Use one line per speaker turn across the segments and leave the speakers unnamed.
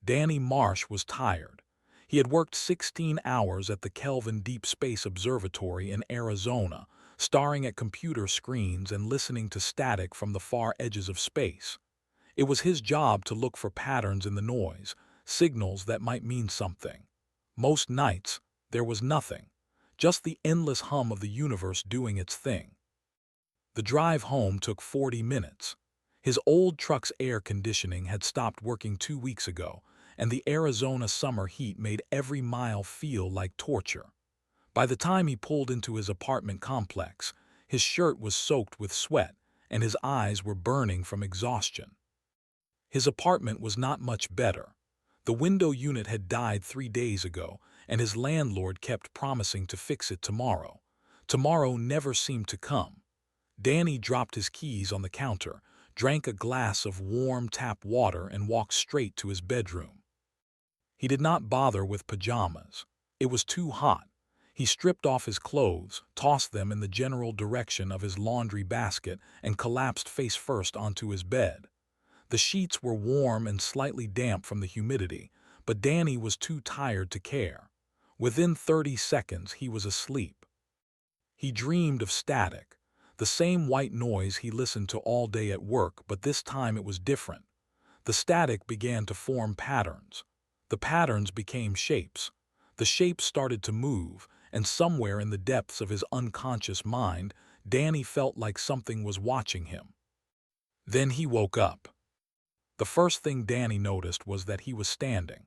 Danny Marsh was tired. He had worked 16 hours at the Kelvin Deep Space Observatory in Arizona, staring at computer screens and listening to static from the far edges of space. It was his job to look for patterns in the noise, signals that might mean something. Most nights, there was nothing, just the endless hum of the universe doing its thing. The drive home took 40 minutes. His old truck's air conditioning had stopped working 2 weeks ago, and the Arizona summer heat made every mile feel like torture. By the time he pulled into his apartment complex, his shirt was soaked with sweat, and his eyes were burning from exhaustion. His apartment was not much better. The window unit had died 3 days ago, and his landlord kept promising to fix it tomorrow. Tomorrow never seemed to come. Danny dropped his keys on the counter, drank a glass of warm tap water, and walked straight to his bedroom. He did not bother with pajamas. It was too hot. He stripped off his clothes, tossed them in the general direction of his laundry basket, and collapsed face first onto his bed. The sheets were warm and slightly damp from the humidity, but Danny was too tired to care. Within 30 seconds, he was asleep. He dreamed of static, the same white noise he listened to all day at work, but this time it was different. The static began to form patterns. The patterns became shapes. The shapes started to move, and somewhere in the depths of his unconscious mind, Danny felt like something was watching him. Then he woke up. The first thing Danny noticed was that he was standing.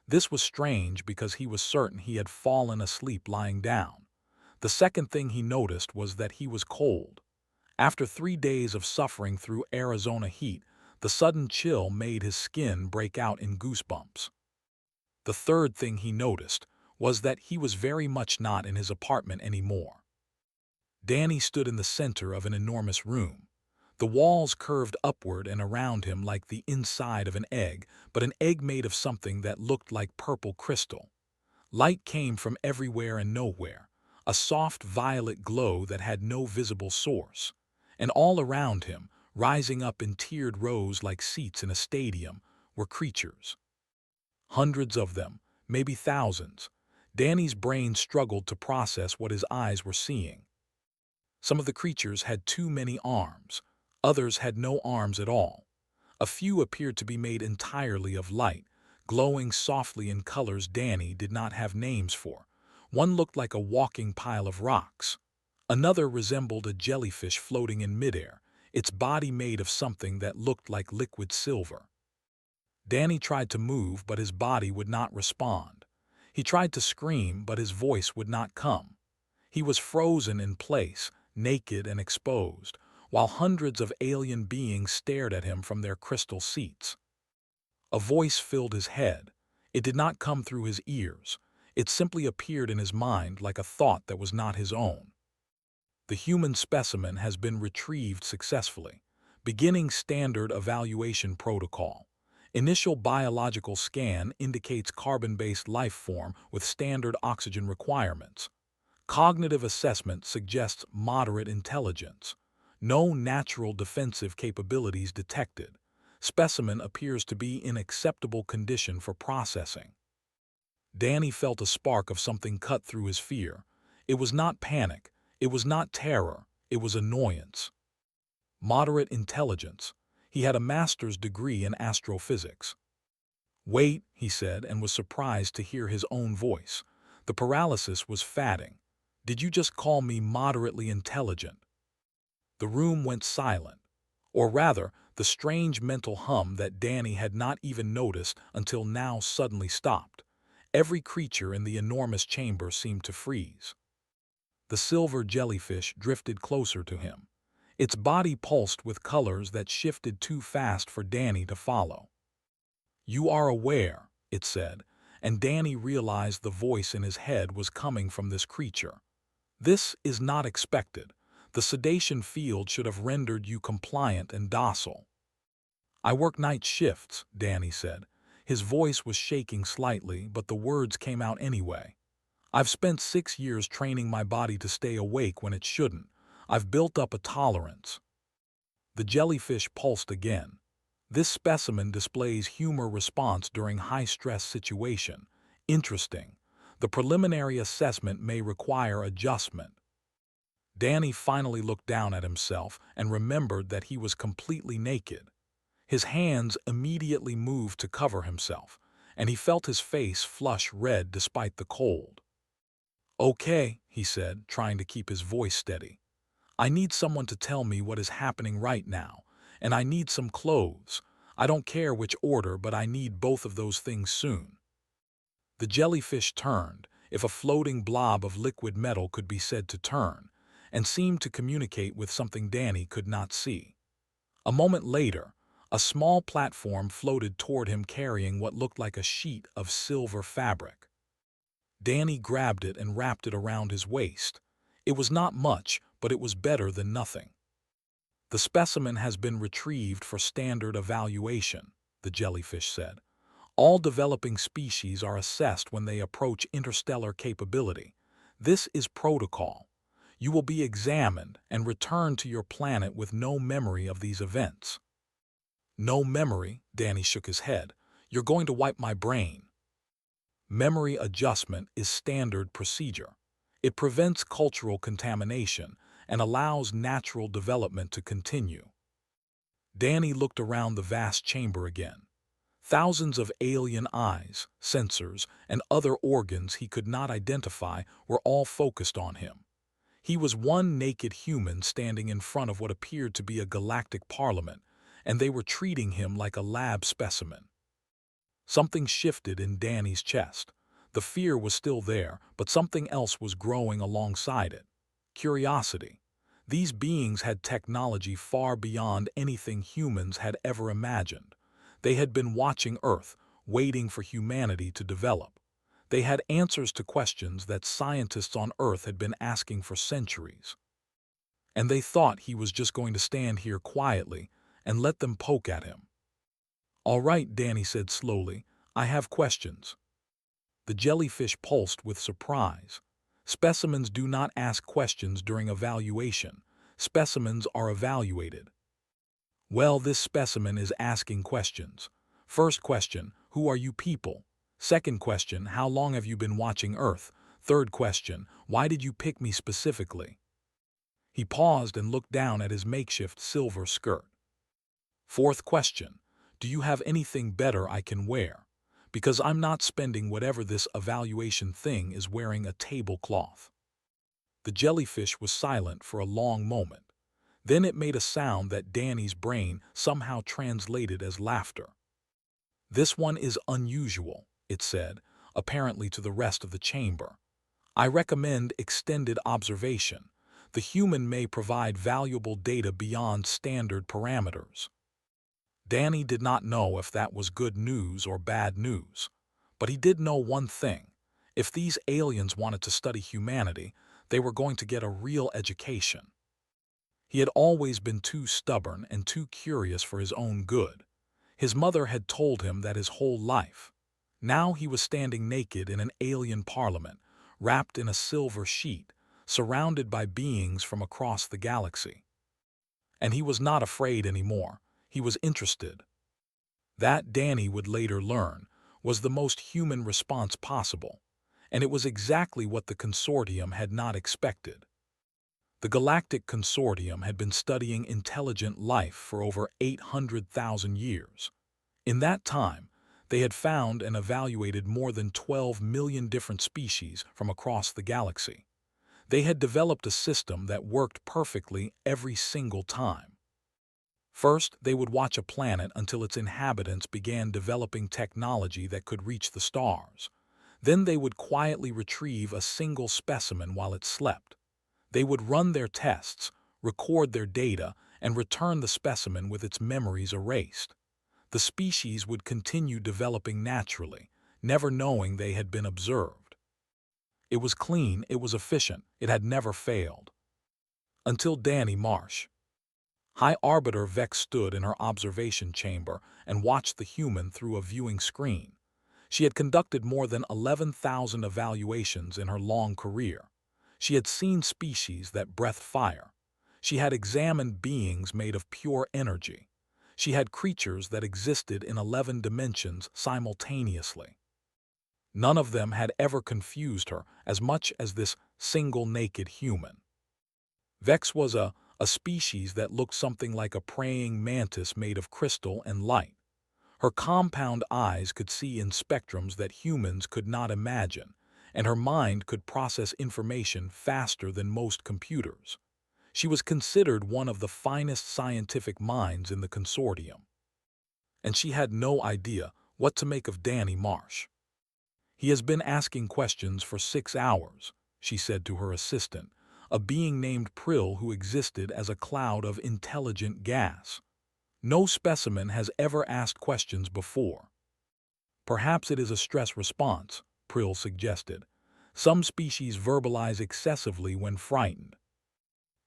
This was strange because he was certain he had fallen asleep lying down. The second thing he noticed was that he was cold. After 3 days of suffering through Arizona heat, the sudden chill made his skin break out in goosebumps. The third thing he noticed was that he was very much not in his apartment anymore. Danny stood in the center of an enormous room. The walls curved upward and around him like the inside of an egg, but an egg made of something that looked like purple crystal. Light came from everywhere and nowhere, a soft violet glow that had no visible source. And all around him, rising up in tiered rows like seats in a stadium, were creatures. Hundreds of them, maybe thousands. Danny's brain struggled to process what his eyes were seeing. Some of the creatures had too many arms. Others had no arms at all. A few appeared to be made entirely of light, glowing softly in colors Danny did not have names for. One looked like a walking pile of rocks. Another resembled a jellyfish floating in midair, its body made of something that looked like liquid silver. Danny tried to move, but his body would not respond. He tried to scream, but his voice would not come. He was frozen in place, naked and exposed, while hundreds of alien beings stared at him from their crystal seats. A voice filled his head. It did not come through his ears. It simply appeared in his mind like a thought that was not his own. The human specimen has been retrieved successfully. Beginning standard evaluation protocol. Initial biological scan indicates carbon-based life form with standard oxygen requirements. Cognitive assessment suggests moderate intelligence. No natural defensive capabilities detected. Specimen appears to be in acceptable condition for processing. Danny felt a spark of something cut through his fear. It was not panic. It was not terror. It was annoyance. Moderate intelligence. He had a master's degree in astrophysics. "Wait," he said, and was surprised to hear his own voice. The paralysis was fatting. "Did you just call me moderately intelligent?" The room went silent. Or rather, the strange mental hum that Danny had not even noticed until now suddenly stopped. Every creature in the enormous chamber seemed to freeze. The silver jellyfish drifted closer to him. Its body pulsed with colors that shifted too fast for Danny to follow. "You are aware," it said, and Danny realized the voice in his head was coming from this creature. "This is not expected. The sedation field should have rendered you compliant and docile." "I work night shifts," Danny said. His voice was shaking slightly, but the words came out anyway. "I've spent 6 years training my body to stay awake when it shouldn't. I've built up a tolerance." The jellyfish pulsed again. This specimen displays humor response during high-stress situation. Interesting. The preliminary assessment may require adjustment. Danny finally looked down at himself and remembered that he was completely naked. His hands immediately moved to cover himself, and he felt his face flush red despite the cold. "Okay," he said, trying to keep his voice steady. "I need someone to tell me what is happening right now, and I need some clothes. I don't care which order, but I need both of those things soon." The jellyfish turned, if a floating blob of liquid metal could be said to turn, and seemed to communicate with something Danny could not see. A moment later, a small platform floated toward him carrying what looked like a sheet of silver fabric. Danny grabbed it and wrapped it around his waist. It was not much, but it was better than nothing. "The specimen has been retrieved for standard evaluation," the jellyfish said. "All developing species are assessed when they approach interstellar capability. This is protocol. You will be examined and returned to your planet with no memory of these events." "No memory?" Danny shook his head. "You're going to wipe my brain." Memory adjustment is standard procedure. It prevents cultural contamination and allows natural development to continue. Danny looked around the vast chamber again. Thousands of alien eyes, sensors, and other organs he could not identify were all focused on him. He was one naked human standing in front of what appeared to be a galactic parliament, and they were treating him like a lab specimen. Something shifted in Danny's chest. The fear was still there, but something else was growing alongside it. Curiosity. These beings had technology far beyond anything humans had ever imagined. They had been watching Earth, waiting for humanity to develop. They had answers to questions that scientists on Earth had been asking for centuries. And they thought he was just going to stand here quietly and let them poke at him. "All right," Danny said slowly, "I have questions." The jellyfish pulsed with surprise. Specimens do not ask questions during evaluation. Specimens are evaluated. "Well, this specimen is asking questions. First question, who are you people? Second question, how long have you been watching Earth? Third question, why did you pick me specifically?" He paused and looked down at his makeshift silver skirt. "Fourth question, do you have anything better I can wear? Because I'm not spending whatever this evaluation thing is wearing a tablecloth." The jellyfish was silent for a long moment. Then it made a sound that Danny's brain somehow translated as laughter. "This one is unusual," it said, apparently to the rest of the chamber. "I recommend extended observation. The human may provide valuable data beyond standard parameters." Danny did not know if that was good news or bad news. But he did know one thing. If these aliens wanted to study humanity, they were going to get a real education. He had always been too stubborn and too curious for his own good. His mother had told him that his whole life. Now he was standing naked in an alien parliament, wrapped in a silver sheet, surrounded by beings from across the galaxy. And he was not afraid anymore. He was interested. That, Danny would later learn, was the most human response possible, and it was exactly what the consortium had not expected. The Galactic Consortium had been studying intelligent life for over 800,000 years. In that time, they had found and evaluated more than 12 million different species from across the galaxy. They had developed a system that worked perfectly every single time. First, they would watch a planet until its inhabitants began developing technology that could reach the stars. Then they would quietly retrieve a single specimen while it slept. They would run their tests, record their data, and return the specimen with its memories erased. The species would continue developing naturally, never knowing they had been observed. It was clean, it was efficient, it had never failed. Until Danny Marsh. High Arbiter Vex stood in her observation chamber and watched the human through a viewing screen. She had conducted more than 11,000 evaluations in her long career. She had seen species that breathed fire. She had examined beings made of pure energy. She had creatures that existed in 11 dimensions simultaneously. None of them had ever confused her as much as this single naked human. Vex was a species that looked something like a praying mantis made of crystal and light. Her compound eyes could see in spectrums that humans could not imagine, and her mind could process information faster than most computers. She was considered one of the finest scientific minds in the consortium. And she had no idea what to make of Danny Marsh. "He has been asking questions for 6 hours," she said to her assistant, a being named Prill who existed as a cloud of intelligent gas. "No specimen has ever asked questions before." "Perhaps it is a stress response," Prill suggested. "Some species verbalize excessively when frightened."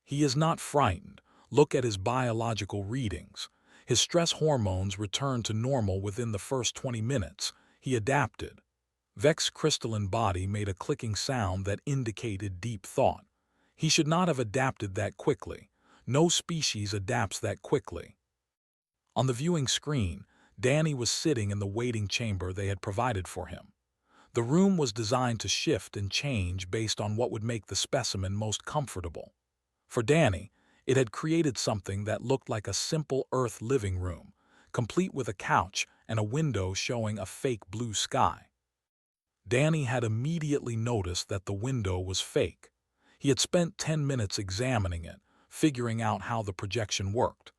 "He is not frightened. Look at his biological readings. His stress hormones returned to normal within the first 20 minutes. He adapted." Vex's crystalline body made a clicking sound that indicated deep thought. "He should not have adapted that quickly. No species adapts that quickly." On the viewing screen, Danny was sitting in the waiting chamber they had provided for him. The room was designed to shift and change based on what would make the specimen most comfortable. For Danny, it had created something that looked like a simple Earth living room, complete with a couch and a window showing a fake blue sky. Danny had immediately noticed that the window was fake. He had spent 10 minutes examining it, figuring out how the projection worked.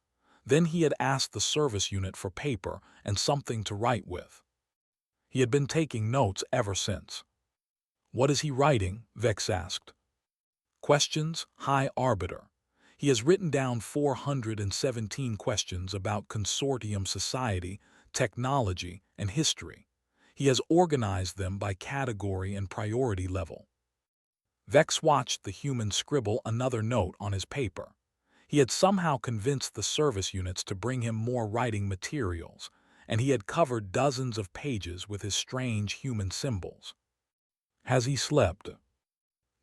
Then he had asked the service unit for paper and something to write with. He had been taking notes ever since. "What is he writing?" Vex asked. "Questions, High Arbiter. He has written down 417 questions about consortium society, technology, and history. He has organized them by category and priority level." Vex watched the human scribble another note on his paper. He had somehow convinced the service units to bring him more writing materials, and he had covered dozens of pages with his strange human symbols. "Has he slept?"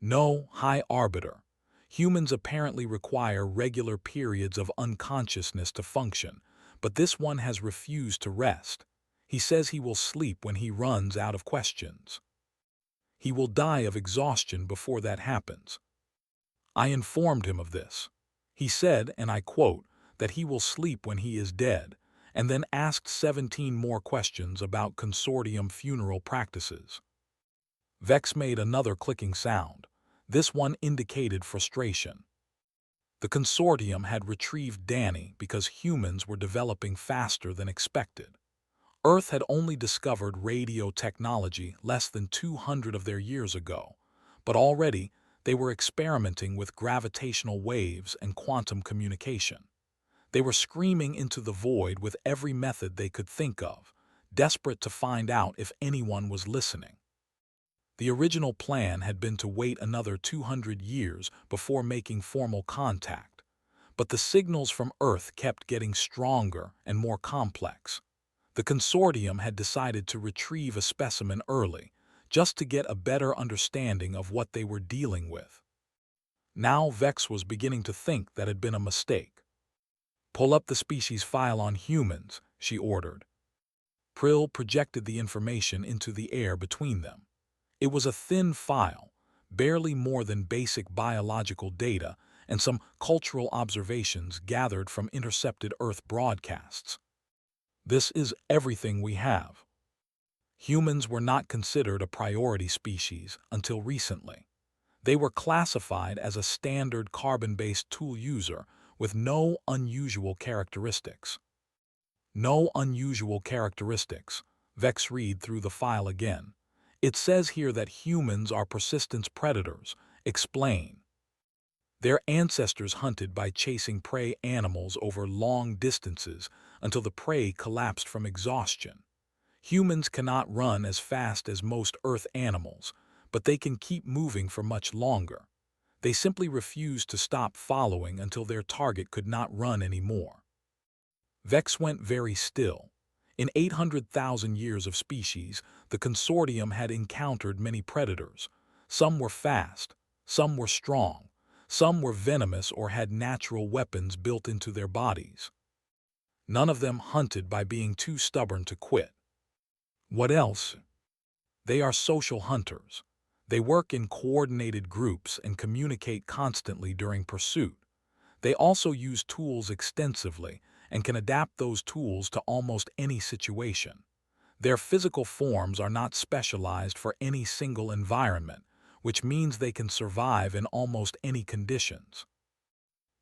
"No, High Arbiter. Humans apparently require regular periods of unconsciousness to function, but this one has refused to rest. He says he will sleep when he runs out of questions. He will die of exhaustion before that happens. I informed him of this. He said, and I quote, that he will sleep when he is dead, and then asked 17 more questions about consortium funeral practices." Vex made another clicking sound. This one indicated frustration. The consortium had retrieved Danny because humans were developing faster than expected. Earth had only discovered radio technology less than 200 of their years ago, but already they were experimenting with gravitational waves and quantum communication. They were screaming into the void with every method they could think of, desperate to find out if anyone was listening. The original plan had been to wait another 200 years before making formal contact, but the signals from Earth kept getting stronger and more complex. The consortium had decided to retrieve a specimen early, just to get a better understanding of what they were dealing with. Now Vex was beginning to think that had been a mistake. "Pull up the species file on humans," she ordered. Prill projected the information into the air between them. It was a thin file, barely more than basic biological data and some cultural observations gathered from intercepted Earth broadcasts. "This is everything we have." Humans were not considered a priority species until recently. They were classified as a standard carbon-based tool user with no unusual characteristics. "No unusual characteristics." Vex read through the file again. "It says here that humans are persistence predators. Explain." Their ancestors hunted by chasing prey animals over long distances until the prey collapsed from exhaustion. Humans cannot run as fast as most Earth animals, but they can keep moving for much longer. They simply refused to stop following until their target could not run anymore. Vex went very still. In 800,000 years of species, the consortium had encountered many predators. Some were fast, some were strong, some were venomous or had natural weapons built into their bodies. None of them hunted by being too stubborn to quit. What else? They are social hunters. They work in coordinated groups and communicate constantly during pursuit. They also use tools extensively and can adapt those tools to almost any situation. Their physical forms are not specialized for any single environment, which means they can survive in almost any conditions.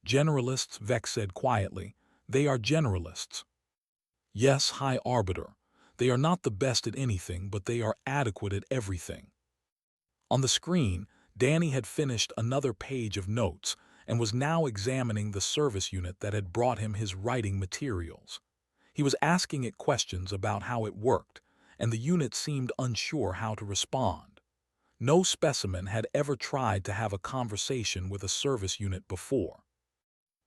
Generalists, Vex said quietly. They are generalists. Yes, High Arbiter. They are not the best at anything, but they are adequate at everything. On the screen, Danny had finished another page of notes and was now examining the service unit that had brought him his writing materials. He was asking it questions about how it worked, and the unit seemed unsure how to respond. No specimen had ever tried to have a conversation with a service unit before.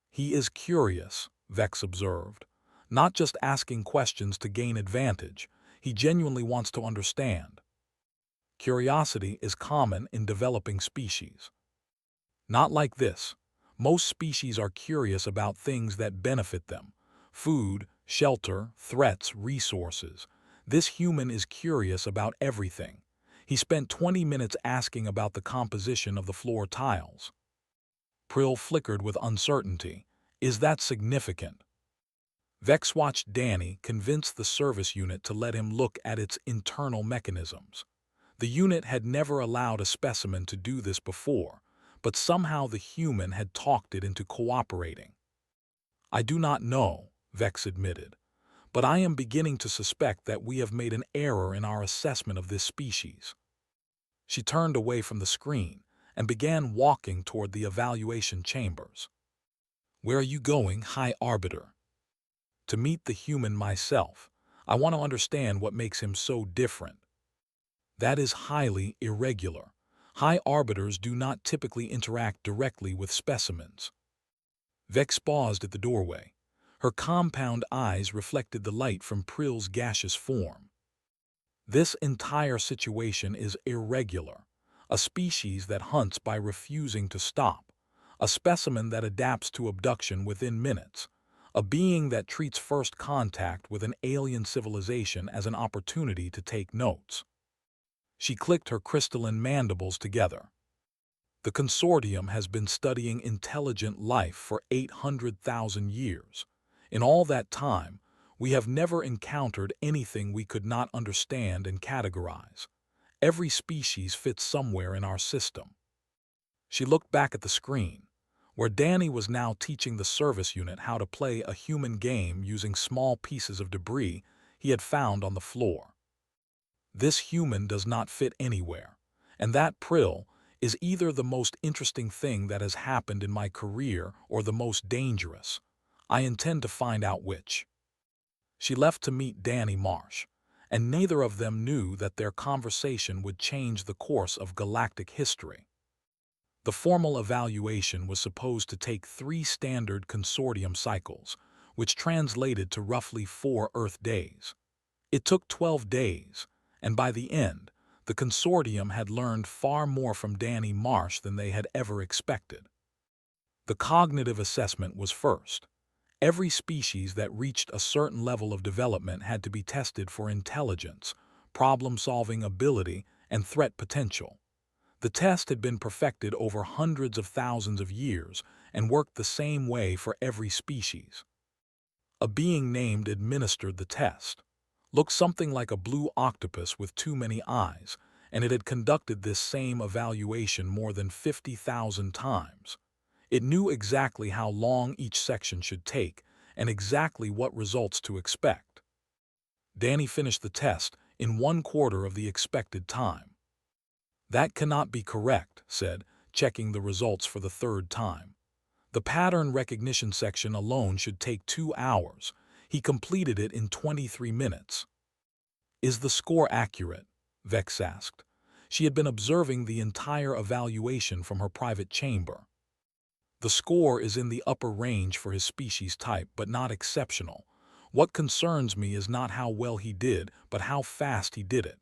He is curious, Vex observed, not just asking questions to gain advantage. He genuinely wants to understand. Curiosity is common in developing species. Not like this. Most species are curious about things that benefit them: food, shelter, threats, resources. This human is curious about everything. He spent 20 minutes asking about the composition of the floor tiles. Prill flickered with uncertainty. Is that significant? Vex watched Danny convince the service unit to let him look at its internal mechanisms. The unit had never allowed a specimen to do this before, but somehow the human had talked it into cooperating. I do not know, Vex admitted, but I am beginning to suspect that we have made an error in our assessment of this species. She turned away from the screen and began walking toward the evaluation chambers. Where are you going, High Arbiter? To meet the human myself. I want to understand what makes him so different. That is highly irregular. High Arbiters do not typically interact directly with specimens. Vex paused at the doorway. Her compound eyes reflected the light from Prill's gaseous form. This entire situation is irregular. A species that hunts by refusing to stop. A specimen that adapts to abduction within minutes. A being that treats first contact with an alien civilization as an opportunity to take notes. She clicked her crystalline mandibles together. The consortium has been studying intelligent life for 800,000 years. In all that time, we have never encountered anything we could not understand and categorize. Every species fits somewhere in our system. She looked back at the screen, where Danny was now teaching the service unit how to play a human game using small pieces of debris he had found on the floor. This human does not fit anywhere, and that Prill is either the most interesting thing that has happened in my career or the most dangerous. I intend to find out which. She left to meet Danny Marsh, and neither of them knew that their conversation would change the course of galactic history. The formal evaluation was supposed to take 3 standard consortium cycles, which translated to roughly 4 Earth days. It took 12 days, and by the end, the consortium had learned far more from Danny Marsh than they had ever expected. The cognitive assessment was first. Every species that reached a certain level of development had to be tested for intelligence, problem-solving ability, and threat potential. The test had been perfected over hundreds of thousands of years and worked the same way for every species. A being named administered the test. Looked something like a blue octopus with too many eyes, and it had conducted this same evaluation more than 50,000 times. It knew exactly how long each section should take and exactly what results to expect. Danny finished the test in 1/4 of the expected time. That cannot be correct, said, checking the results for the 3rd time. The pattern recognition section alone should take 2 hours. He completed it in 23 minutes. Is the score accurate? Vex asked. She had been observing the entire evaluation from her private chamber. The score is in the upper range for his species type, but not exceptional. What concerns me is not how well he did, but how fast he did it.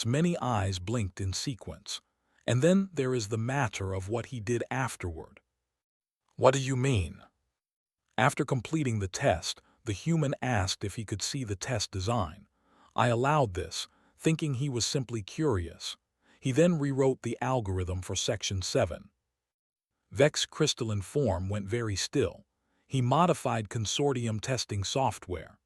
Many eyes blinked in sequence. And then there is the matter of what he did afterward. What do you mean? After completing the test, The human asked if he could see the test design. I allowed this, thinking he was simply curious. He then rewrote the algorithm for Section 7. Vex's crystalline form went very still. He modified consortium testing software.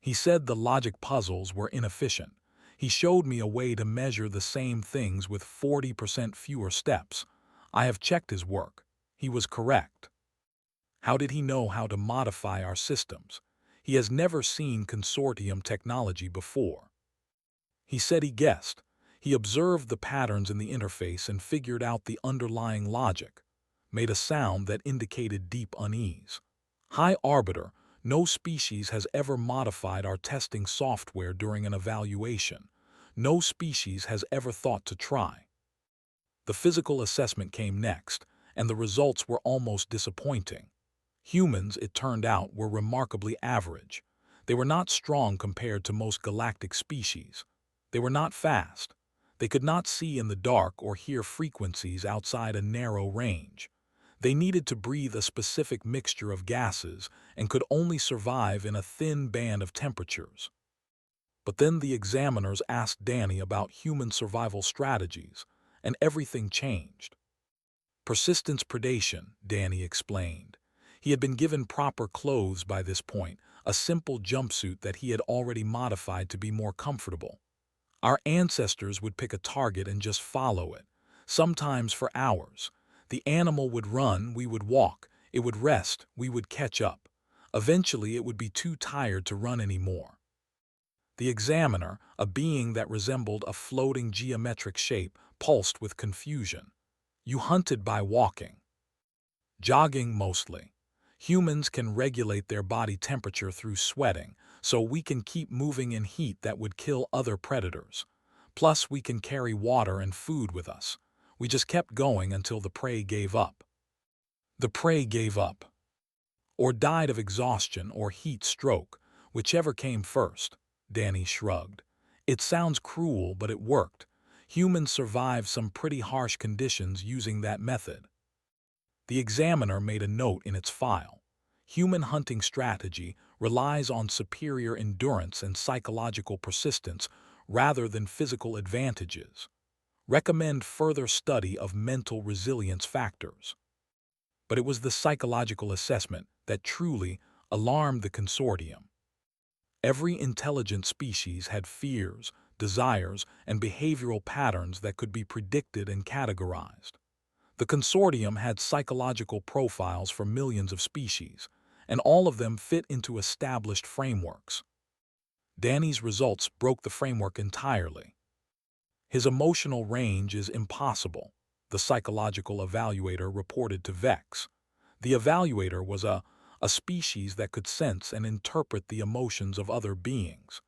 He said the logic puzzles were inefficient. He showed me a way to measure the same things with 40% fewer steps. I have checked his work. He was correct. How did he know how to modify our systems? He has never seen consortium technology before. He said he guessed. He observed the patterns in the interface and figured out the underlying logic, made a sound that indicated deep unease. High Arbiter, no species has ever modified our testing software during an evaluation. No species has ever thought to try. The physical assessment came next, and the results were almost disappointing. Humans, it turned out, were remarkably average. They were not strong compared to most galactic species. They were not fast. They could not see in the dark or hear frequencies outside a narrow range. They needed to breathe a specific mixture of gases and could only survive in a thin band of temperatures. But then the examiners asked Danny about human survival strategies, and everything changed. Persistence predation, Danny explained. He had been given proper clothes by this point, a simple jumpsuit that he had already modified to be more comfortable. Our ancestors would pick a target and just follow it, sometimes for hours. The animal would run, we would walk. It would rest, we would catch up. Eventually, it would be too tired to run anymore. The examiner, a being that resembled a floating geometric shape, pulsed with confusion. You hunted by walking. Jogging mostly. Humans can regulate their body temperature through sweating, so we can keep moving in heat that would kill other predators. Plus, we can carry water and food with us. We just kept going until the prey gave up. The prey gave up. Or died of exhaustion or heat stroke, whichever came first, Danny shrugged. It sounds cruel, but it worked. Humans survived some pretty harsh conditions using that method. The examiner made a note in its file. Human hunting strategy relies on superior endurance and psychological persistence rather than physical advantages. Recommend further study of mental resilience factors. But it was the psychological assessment that truly alarmed the consortium. Every intelligent species had fears, desires, and behavioral patterns that could be predicted and categorized. The consortium had psychological profiles for millions of species, and all of them fit into established frameworks. Danny's results broke the framework entirely. His emotional range is impossible, the psychological evaluator reported to Vex. The evaluator was a species that could sense and interpret the emotions of other beings.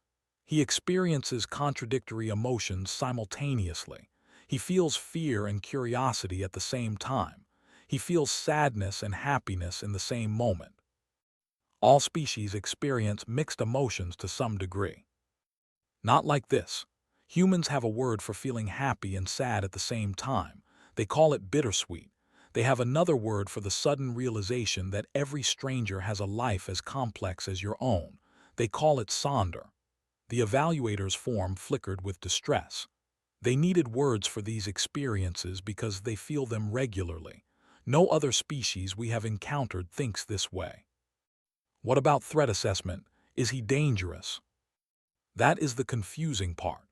He experiences contradictory emotions simultaneously. He feels fear and curiosity at the same time. He feels sadness and happiness in the same moment. All species experience mixed emotions to some degree. Not like this. Humans have a word for feeling happy and sad at the same time. They call it bittersweet. They have another word for the sudden realization that every stranger has a life as complex as your own. They call it sonder. The evaluator's form flickered with distress. They needed words for these experiences because they feel them regularly. No other species we have encountered thinks this way. What about threat assessment? Is he dangerous? That is the confusing part.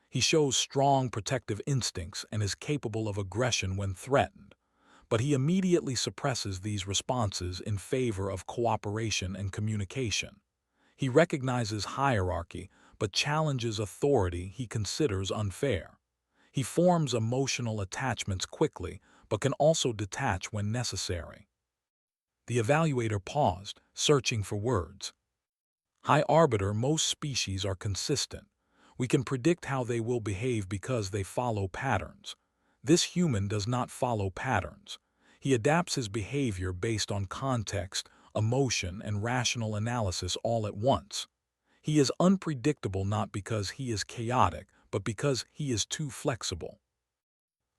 He shows strong protective instincts and is capable of aggression when threatened. But he immediately suppresses these responses in favor of cooperation and communication. He recognizes hierarchy, but challenges authority he considers unfair. He forms emotional attachments quickly, but can also detach when necessary. The evaluator paused, searching for words. High Arbiter, most species are consistent. We can predict how they will behave because they follow patterns. This human does not follow patterns. He adapts his behavior based on context, emotion, and rational analysis all at once. He is unpredictable not because he is chaotic, but because he is too flexible.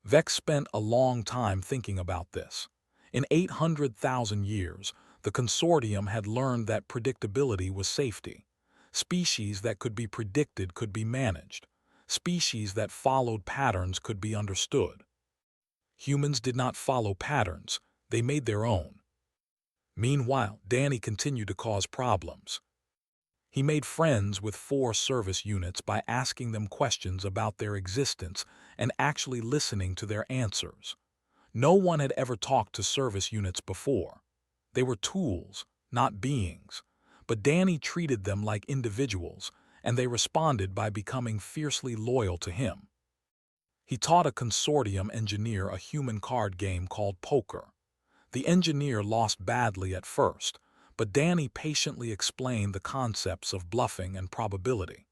Vex spent a long time thinking about this. In 800,000 years, The consortium had learned that predictability was safety. Species that could be predicted could be managed. Species that followed patterns could be understood. Humans did not follow patterns, they made their own. Meanwhile, Danny continued to cause problems. He made friends with 4 service units by asking them questions about their existence and actually listening to their answers. No one had ever talked to service units before. They were tools, not beings. But Danny treated them like individuals, and they responded by becoming fiercely loyal to him. He taught a consortium engineer a human card game called poker. The engineer lost badly at first, but Danny patiently explained the concepts of bluffing and probability.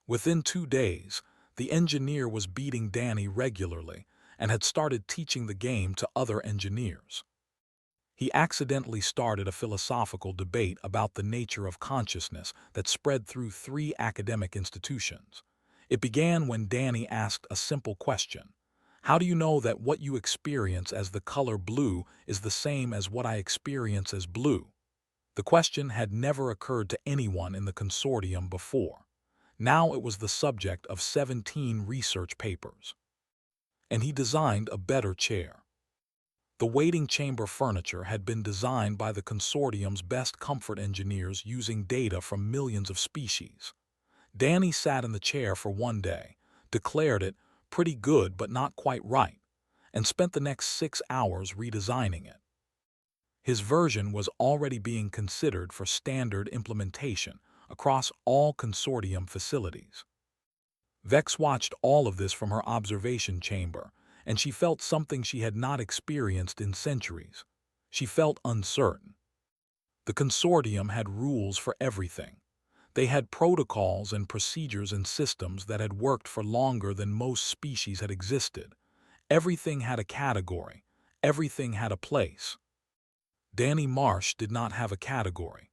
Within 2 days, the engineer was beating Danny regularly and had started teaching the game to other engineers. He accidentally started a philosophical debate about the nature of consciousness that spread through 3 academic institutions. It began when Danny asked a simple question. How do you know that what you experience as the color blue is the same as what I experience as blue? The question had never occurred to anyone in the consortium before. Now it was the subject of 17 research papers. And he designed a better chair. The waiting chamber furniture had been designed by the consortium's best comfort engineers using data from millions of species. Danny sat in the chair for 1 day, declared it pretty good but not quite right, and spent the next 6 hours redesigning it. His version was already being considered for standard implementation across all consortium facilities. Vex watched all of this from her observation chamber, and she felt something she had not experienced in centuries. She felt uncertain. The consortium had rules for everything. They had protocols and procedures and systems that had worked for longer than most species had existed. Everything had a category. Everything had a place. Danny Marsh did not have a category,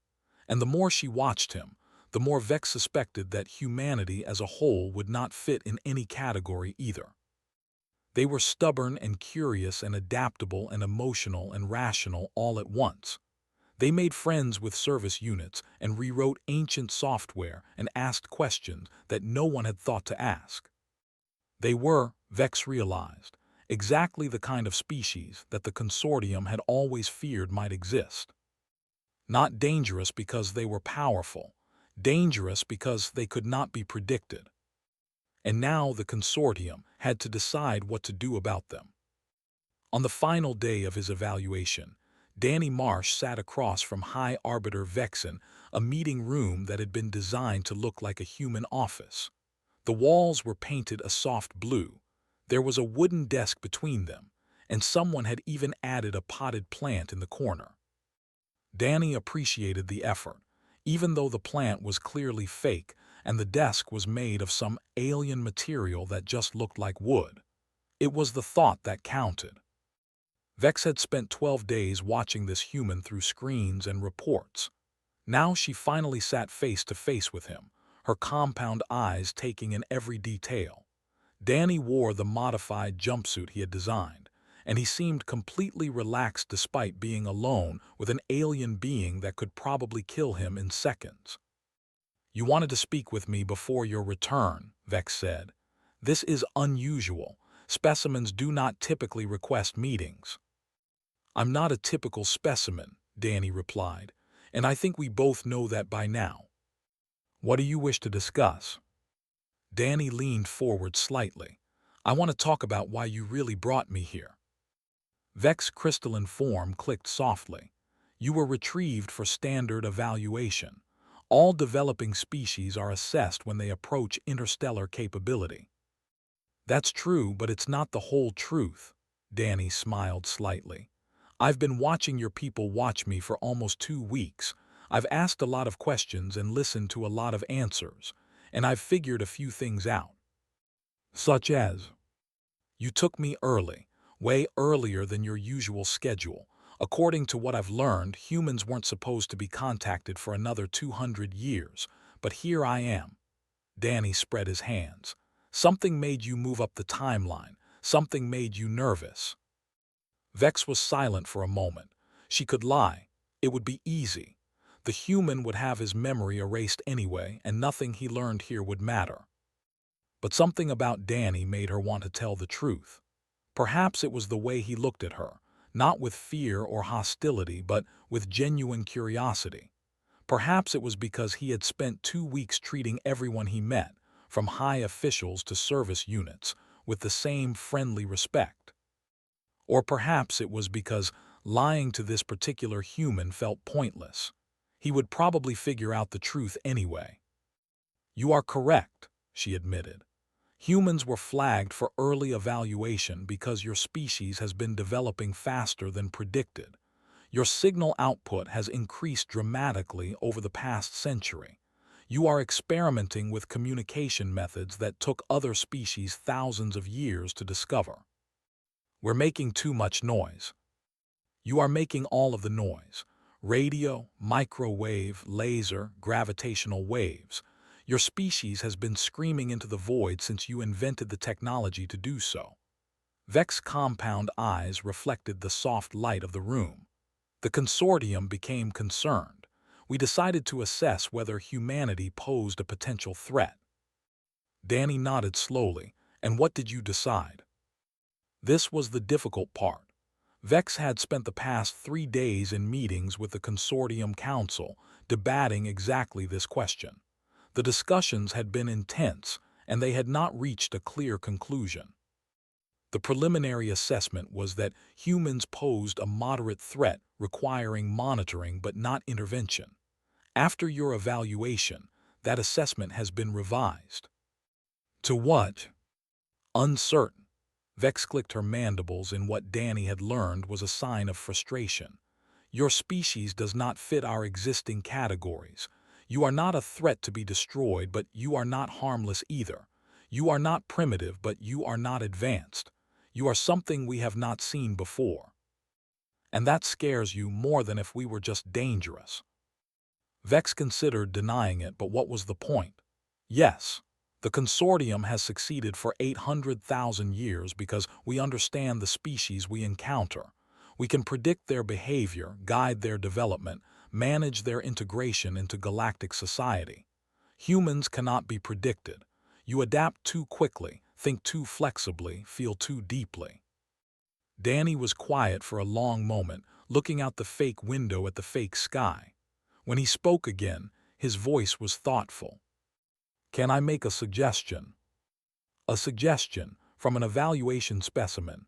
and the more she watched him, the more Vex suspected that humanity as a whole would not fit in any category either. They were stubborn and curious and adaptable and emotional and rational all at once. They made friends with service units and rewrote ancient software and asked questions that no one had thought to ask. They were, Vex realized, exactly the kind of species that the consortium had always feared might exist. Not dangerous because they were powerful, dangerous because they could not be predicted. And now the consortium had to decide what to do about them. On the final day of his evaluation, Danny Marsh sat across from High Arbiter Vexen, a meeting room that had been designed to look like a human office. The walls were painted a soft blue. There was a wooden desk between them, and someone had even added a potted plant in the corner. Danny appreciated the effort, even though the plant was clearly fake and the desk was made of some alien material that just looked like wood. It was the thought that counted. Vex had spent 12 days watching this human through screens and reports. Now she finally sat face to face with him, her compound eyes taking in every detail. Danny wore the modified jumpsuit he had designed, and he seemed completely relaxed despite being alone with an alien being that could probably kill him in seconds. "You wanted to speak with me before your return," Vex said. "This is unusual. Specimens do not typically request meetings." "I'm not a typical specimen," Danny replied, "and I think we both know that by now. What do you wish to discuss?" Danny leaned forward slightly. "I want to talk about why you really brought me here." Vex's crystalline form clicked softly. "You were retrieved for standard evaluation. All developing species are assessed when they approach interstellar capability." "That's true, but it's not the whole truth," Danny smiled slightly. "I've been watching your people watch me for almost 2 weeks. I've asked a lot of questions and listened to a lot of answers, and I've figured a few things out. Such as, you took me early, way earlier than your usual schedule. According to what I've learned, humans weren't supposed to be contacted for another 200 years, but here I am." Danny spread his hands. "Something made you move up the timeline. Something made you nervous." Vex was silent for a moment. She could lie. It would be easy. The human would have his memory erased anyway, and nothing he learned here would matter. But something about Danny made her want to tell the truth. Perhaps it was the way he looked at her, not with fear or hostility, but with genuine curiosity. Perhaps it was because he had spent 2 weeks treating everyone he met, from high officials to service units, with the same friendly respect. Or perhaps it was because lying to this particular human felt pointless. He would probably figure out the truth anyway. "You are correct," she admitted. "Humans were flagged for early evaluation because your species has been developing faster than predicted. Your signal output has increased dramatically over the past century. You are experimenting with communication methods that took other species thousands of years to discover. We're making too much noise. You are making all of the noise. Radio, microwave, laser, gravitational waves. Your species has been screaming into the void since you invented the technology to do so." Vex's compound eyes reflected the soft light of the room. The consortium became concerned. "We decided to assess whether humanity posed a potential threat." Danny nodded slowly. "And what did you decide?" This was the difficult part. Vex had spent the past 3 days in meetings with the Consortium Council, debating exactly this question. The discussions had been intense, and they had not reached a clear conclusion. The preliminary assessment was that humans posed a moderate threat requiring monitoring but not intervention. After your evaluation, that assessment has been revised. To what? Uncertain. Vex clicked her mandibles in what Danny had learned was a sign of frustration. "Your species does not fit our existing categories. You are not a threat to be destroyed, but you are not harmless either. You are not primitive, but you are not advanced. You are something we have not seen before. And that scares you more than if we were just dangerous." Vex considered denying it, but what was the point? "Yes. The consortium has succeeded for 800,000 years because we understand the species we encounter. We can predict their behavior, guide their development, manage their integration into galactic society. Humans cannot be predicted. You adapt too quickly, think too flexibly, feel too deeply." Danny was quiet for a long moment, looking out the fake window at the fake sky. When he spoke again, his voice was thoughtful. "Can I make a suggestion?" "A suggestion from an evaluation specimen."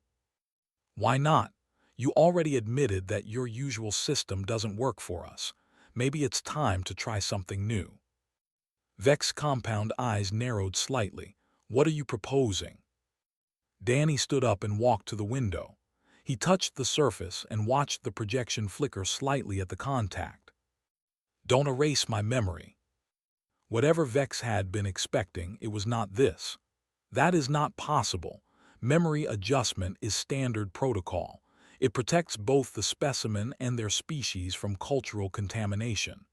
"Why not? You already admitted that your usual system doesn't work for us. Maybe it's time to try something new." Vex's compound eyes narrowed slightly. "What are you proposing?" Danny stood up and walked to the window. He touched the surface and watched the projection flicker slightly at the contact. "Don't erase my memory." Whatever Vex had been expecting, it was not this. "That is not possible. Memory adjustment is standard protocol. It protects both the specimen and their species from cultural contamination."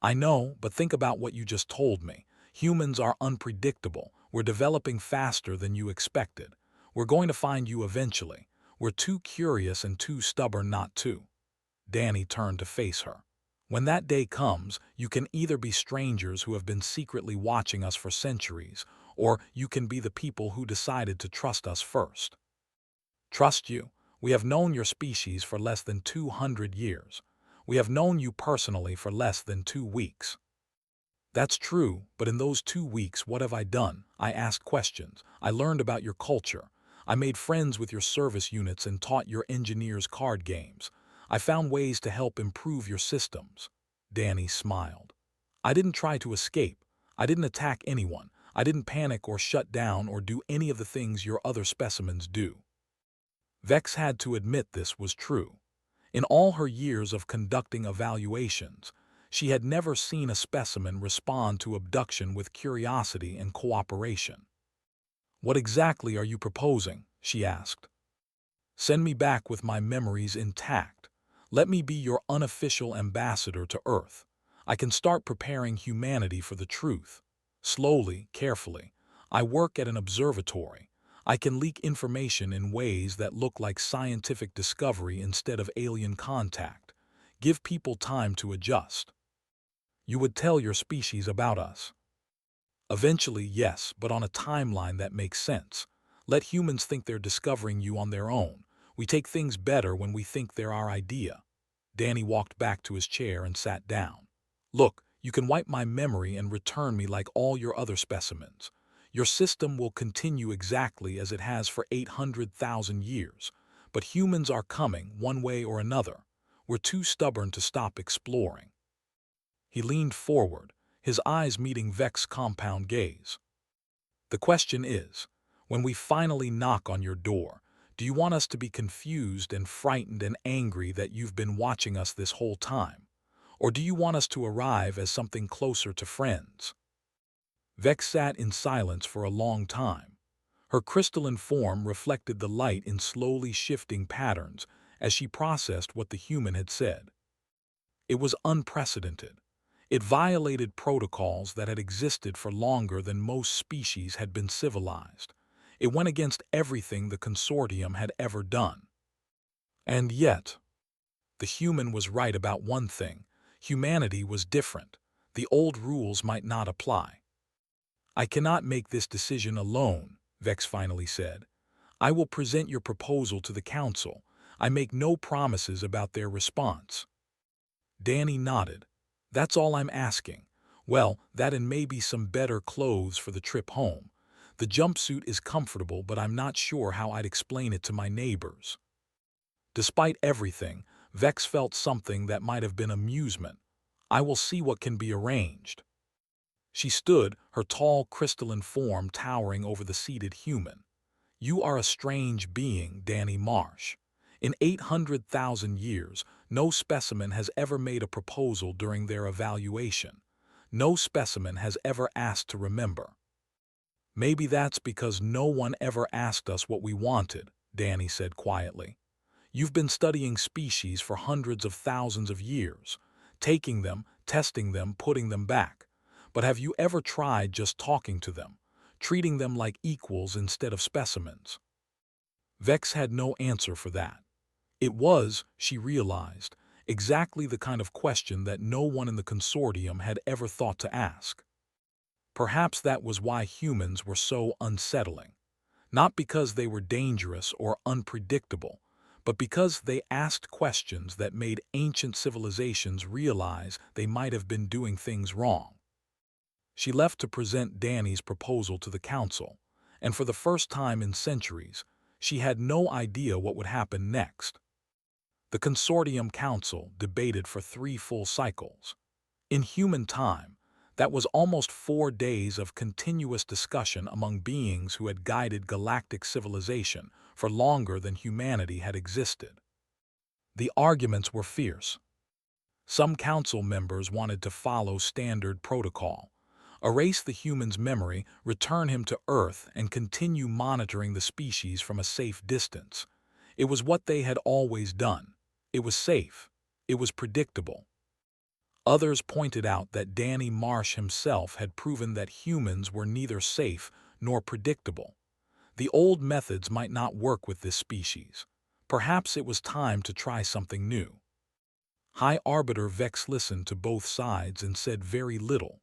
"I know, but think about what you just told me. Humans are unpredictable. We're developing faster than you expected. We're going to find you eventually. We're too curious and too stubborn not to." Danny turned to face her. "When that day comes, you can either be strangers who have been secretly watching us for centuries, or you can be the people who decided to trust us first." "Trust you? We have known your species for less than 200 years. We have known you personally for less than 2 weeks." "That's true, but in those 2 weeks, what have I done? I asked questions. I learned about your culture. I made friends with your service units and taught your engineers card games. I found ways to help improve your systems." Danny smiled. "I didn't try to escape. I didn't attack anyone. I didn't panic or shut down or do any of the things your other specimens do." Vex had to admit this was true. In all her years of conducting evaluations, she had never seen a specimen respond to abduction with curiosity and cooperation. "What exactly are you proposing?" she asked. "Send me back with my memories intact. Let me be your unofficial ambassador to Earth. I can start preparing humanity for the truth. Slowly, carefully. I work at an observatory. I can leak information in ways that look like scientific discovery instead of alien contact. Give people time to adjust. You would tell your species about us. Eventually, yes, but on a timeline that makes sense. Let humans think they're discovering you on their own. We take things better when we think they're our idea. Danny walked back to his chair and sat down. Look, you can wipe my memory and return me like all your other specimens. Your system will continue exactly as it has for 800,000 years. But humans are coming, one way or another. We're too stubborn to stop exploring. He leaned forward, his eyes meeting Vex's compound gaze. The question is, when we finally knock on your door, do you want us to be confused and frightened and angry that you've been watching us this whole time? Or do you want us to arrive as something closer to friends? Vex sat in silence for a long time. Her crystalline form reflected the light in slowly shifting patterns as she processed what the human had said. It was unprecedented. It violated protocols that had existed for longer than most species had been civilized. It went against everything the consortium had ever done. And yet, the human was right about one thing. Humanity was different. The old rules might not apply. I cannot make this decision alone, Vex finally said. I will present your proposal to the council. I make no promises about their response. Danny nodded. That's all I'm asking. Well, that and maybe some better clothes for the trip home. The jumpsuit is comfortable, but I'm not sure how I'd explain it to my neighbors. Despite everything, Vex felt something that might have been amusement. I will see what can be arranged. She stood, her tall crystalline form towering over the seated human. You are a strange being, Danny Marsh. In 800,000 years, no specimen has ever made a proposal during their evaluation. No specimen has ever asked to remember. Maybe that's because no one ever asked us what we wanted, Danny said quietly. You've been studying species for hundreds of thousands of years, taking them, testing them, putting them back. But have you ever tried just talking to them, treating them like equals instead of specimens? Vex had no answer for that. It was, she realized, exactly the kind of question that no one in the consortium had ever thought to ask. Perhaps that was why humans were so unsettling. Not because they were dangerous or unpredictable, but because they asked questions that made ancient civilizations realize they might have been doing things wrong. She left to present Danny's proposal to the council, and for the first time in centuries, she had no idea what would happen next. The consortium council debated for 3 full cycles. In human time, that was almost 4 days of continuous discussion among beings who had guided galactic civilization for longer than humanity had existed. The arguments were fierce. Some council members wanted to follow standard protocol, erase the human's memory, return him to Earth, and continue monitoring the species from a safe distance. It was what they had always done. It was safe. It was predictable. Others pointed out that Danny Marsh himself had proven that humans were neither safe nor predictable. The old methods might not work with this species. Perhaps it was time to try something new. High Arbiter Vex listened to both sides and said very little.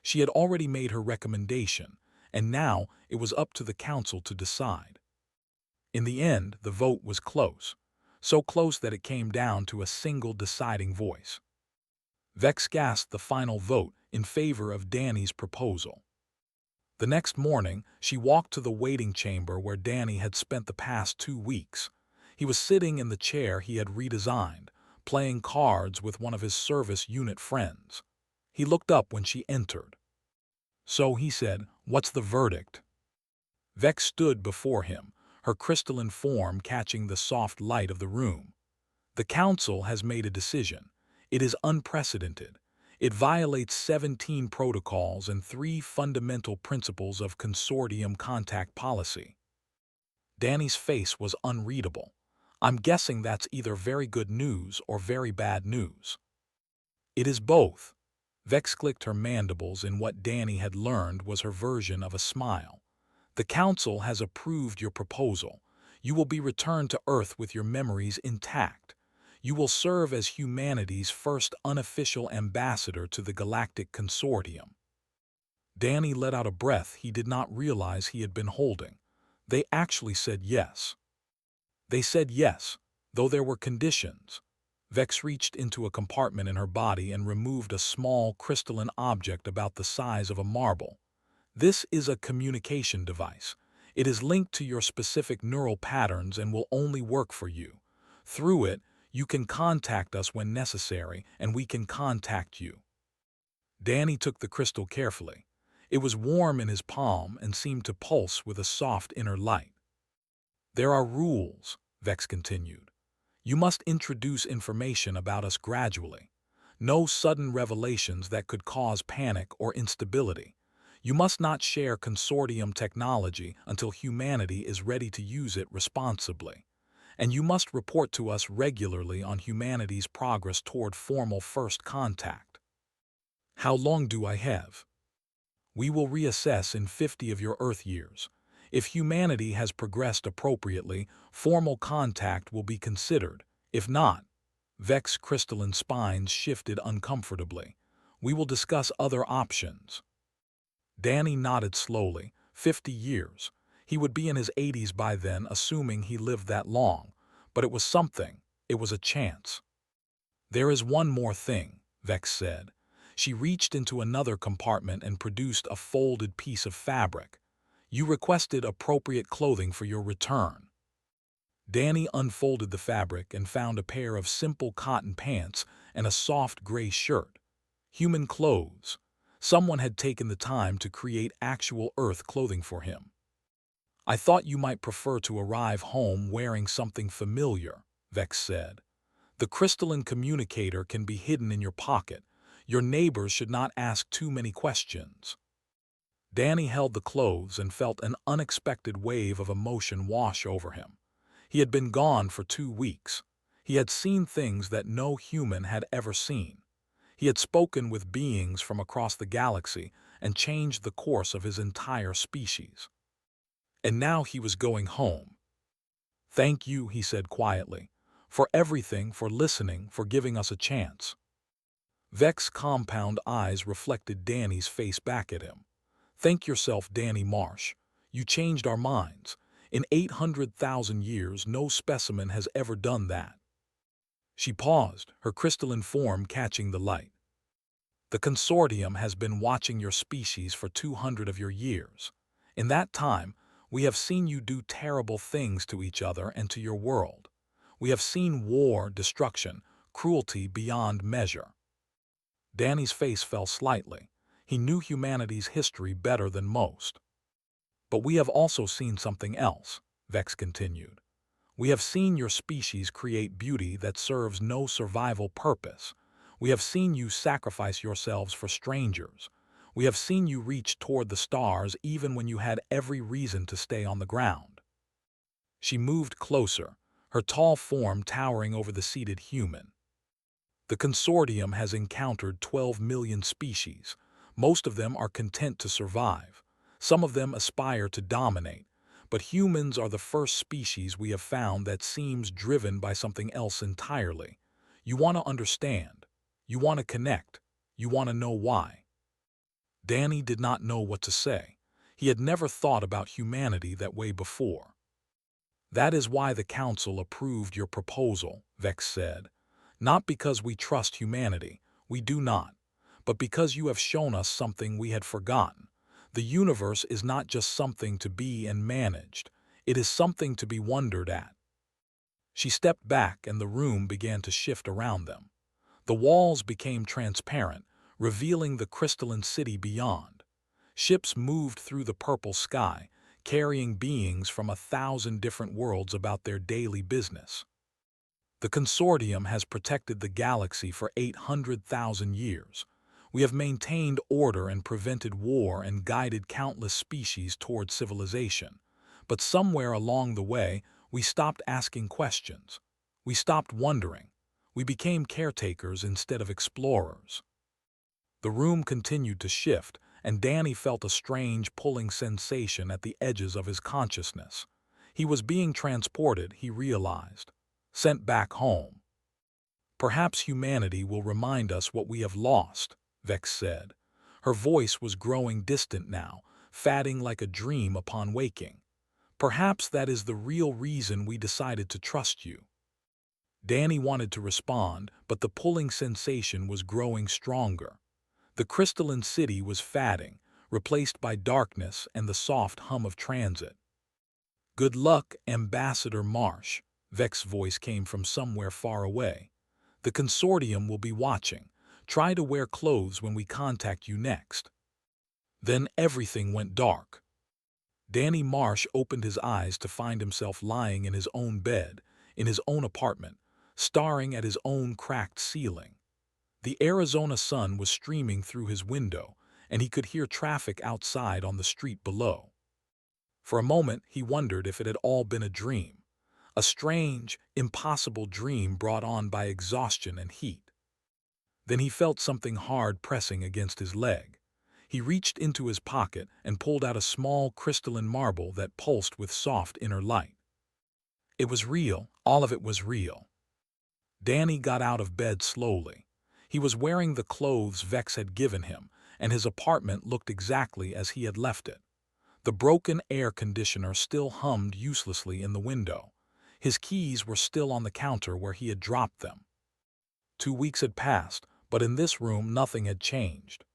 She had already made her recommendation, and now it was up to the council to decide. In the end, the vote was close, so close that it came down to a single deciding voice. Vex cast the final vote in favor of Danny's proposal. The next morning, she walked to the waiting chamber where Danny had spent the past 2 weeks. He was sitting in the chair he had redesigned, playing cards with one of his service unit friends. He looked up when she entered. So he said, "What's the verdict?" Vex stood before him, her crystalline form catching the soft light of the room. The council has made a decision. It is unprecedented. It violates 17 protocols and 3 fundamental principles of consortium contact policy. Danny's face was unreadable. I'm guessing that's either very good news or very bad news. It is both. Vex clicked her mandibles in what Danny had learned was her version of a smile. The council has approved your proposal. You will be returned to Earth with your memories intact. You will serve as humanity's first unofficial ambassador to the Galactic Consortium. Danny let out a breath he did not realize he had been holding. They actually said yes. They said yes, though there were conditions. Vex reached into a compartment in her body and removed a small crystalline object about the size of a marble. This is a communication device. It is linked to your specific neural patterns and will only work for you. Through it, you can contact us when necessary, and we can contact you. Danny took the crystal carefully. It was warm in his palm and seemed to pulse with a soft inner light. There are rules, Vex continued. You must introduce information about us gradually. No sudden revelations that could cause panic or instability. You must not share consortium technology until humanity is ready to use it responsibly. And you must report to us regularly on humanity's progress toward formal first contact. How long do I have? We will reassess in 50 of your Earth years. If humanity has progressed appropriately, formal contact will be considered. If not, Vex's crystalline spines shifted uncomfortably. We will discuss other options. Danny nodded slowly. 50 years. He would be in his 80s by then, assuming he lived that long. But it was something. It was a chance. There is one more thing, Vex said. She reached into another compartment and produced a folded piece of fabric. You requested appropriate clothing for your return. Danny unfolded the fabric and found a pair of simple cotton pants and a soft gray shirt. Human clothes. Someone had taken the time to create actual Earth clothing for him. I thought you might prefer to arrive home wearing something familiar, Vex said. The crystalline communicator can be hidden in your pocket. Your neighbors should not ask too many questions. Danny held the clothes and felt an unexpected wave of emotion wash over him. He had been gone for 2 weeks. He had seen things that no human had ever seen. He had spoken with beings from across the galaxy and changed the course of his entire species. And now he was going home. Thank you, he said quietly, for everything, for listening, for giving us a chance. Vex's compound eyes reflected Danny's face back at him. Thank yourself, Danny Marsh. You changed our minds. In 800,000 years, no specimen has ever done that. She paused, her crystalline form catching the light. The consortium has been watching your species for 200 of your years. In that time, we have seen you do terrible things to each other and to your world. We have seen war, destruction, cruelty beyond measure. Danny's face fell slightly. He knew humanity's history better than most. But we have also seen something else, Vex continued. We have seen your species create beauty that serves no survival purpose. We have seen you sacrifice yourselves for strangers. We have seen you reach toward the stars even when you had every reason to stay on the ground. She moved closer, her tall form towering over the seated human. The consortium has encountered 12 million species. Most of them are content to survive. Some of them aspire to dominate. But humans are the first species we have found that seems driven by something else entirely. You want to understand. You want to connect. You want to know why. Danny did not know what to say. He had never thought about humanity that way before. That is why the Council approved your proposal, Vex said. Not because we trust humanity, we do not, but because you have shown us something we had forgotten. The universe is not just something to be and managed, it is something to be wondered at. She stepped back and the room began to shift around them. The walls became transparent, revealing the crystalline city beyond. Ships moved through the purple sky, carrying beings from 1,000 different worlds about their daily business. The consortium has protected the galaxy for 800,000 years. We have maintained order and prevented war and guided countless species toward civilization. But somewhere along the way, we stopped asking questions. We stopped wondering. We became caretakers instead of explorers. The room continued to shift, and Danny felt a strange pulling sensation at the edges of his consciousness. He was being transported, he realized. Sent back home. Perhaps humanity will remind us what we have lost, Vex said. Her voice was growing distant now, fading like a dream upon waking. Perhaps that is the real reason we decided to trust you. Danny wanted to respond, but the pulling sensation was growing stronger. The crystalline city was fading, replaced by darkness and the soft hum of transit. "Good luck, Ambassador Marsh," Vex's voice came from somewhere far away. "The consortium will be watching. Try to wear clothes when we contact you next." Then everything went dark. Danny Marsh opened his eyes to find himself lying in his own bed, in his own apartment, staring at his own cracked ceiling. The Arizona sun was streaming through his window, and he could hear traffic outside on the street below. For a moment, he wondered if it had all been a dream, a strange, impossible dream brought on by exhaustion and heat. Then he felt something hard pressing against his leg. He reached into his pocket and pulled out a small crystalline marble that pulsed with soft inner light. It was real, all of it was real. Danny got out of bed slowly. He was wearing the clothes Vex had given him, and his apartment looked exactly as he had left it. The broken air conditioner still hummed uselessly in the window. His keys were still on the counter where he had dropped them. 2 weeks had passed, but in this room nothing had changed.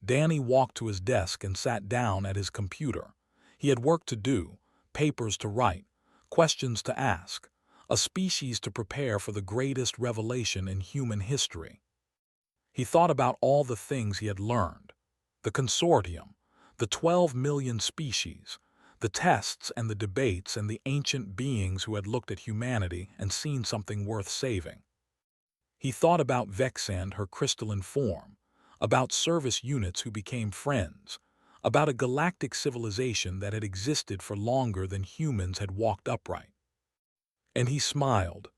Danny walked to his desk and sat down at his computer. He had work to do, papers to write, questions to ask, a species to prepare for the greatest revelation in human history. He thought about all the things he had learned: the consortium, the 12 million species, the tests and the debates and the ancient beings who had looked at humanity and seen something worth saving. He thought about Vexand, her crystalline form, about service units who became friends, about a galactic civilization that had existed for longer than humans had walked upright. And he smiled,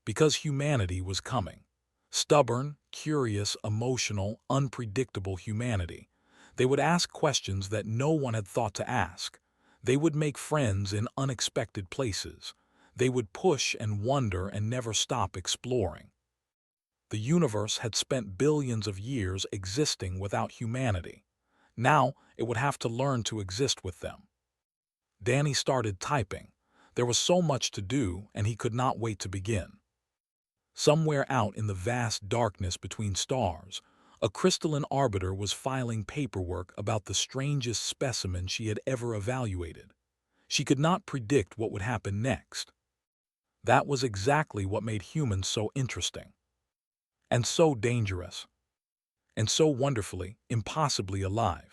because humanity was coming. Stubborn, curious, emotional, unpredictable humanity. They would ask questions that no one had thought to ask. They would make friends in unexpected places. They would push and wonder and never stop exploring. The universe had spent billions of years existing without humanity. Now it would have to learn to exist with them. Danny started typing. There was so much to do, and he could not wait to begin. Somewhere out in the vast darkness between stars, a crystalline arbiter was filing paperwork about the strangest specimen she had ever evaluated. She could not predict what would happen next. That was exactly what made humans so interesting. And so dangerous. And so wonderfully, impossibly alive.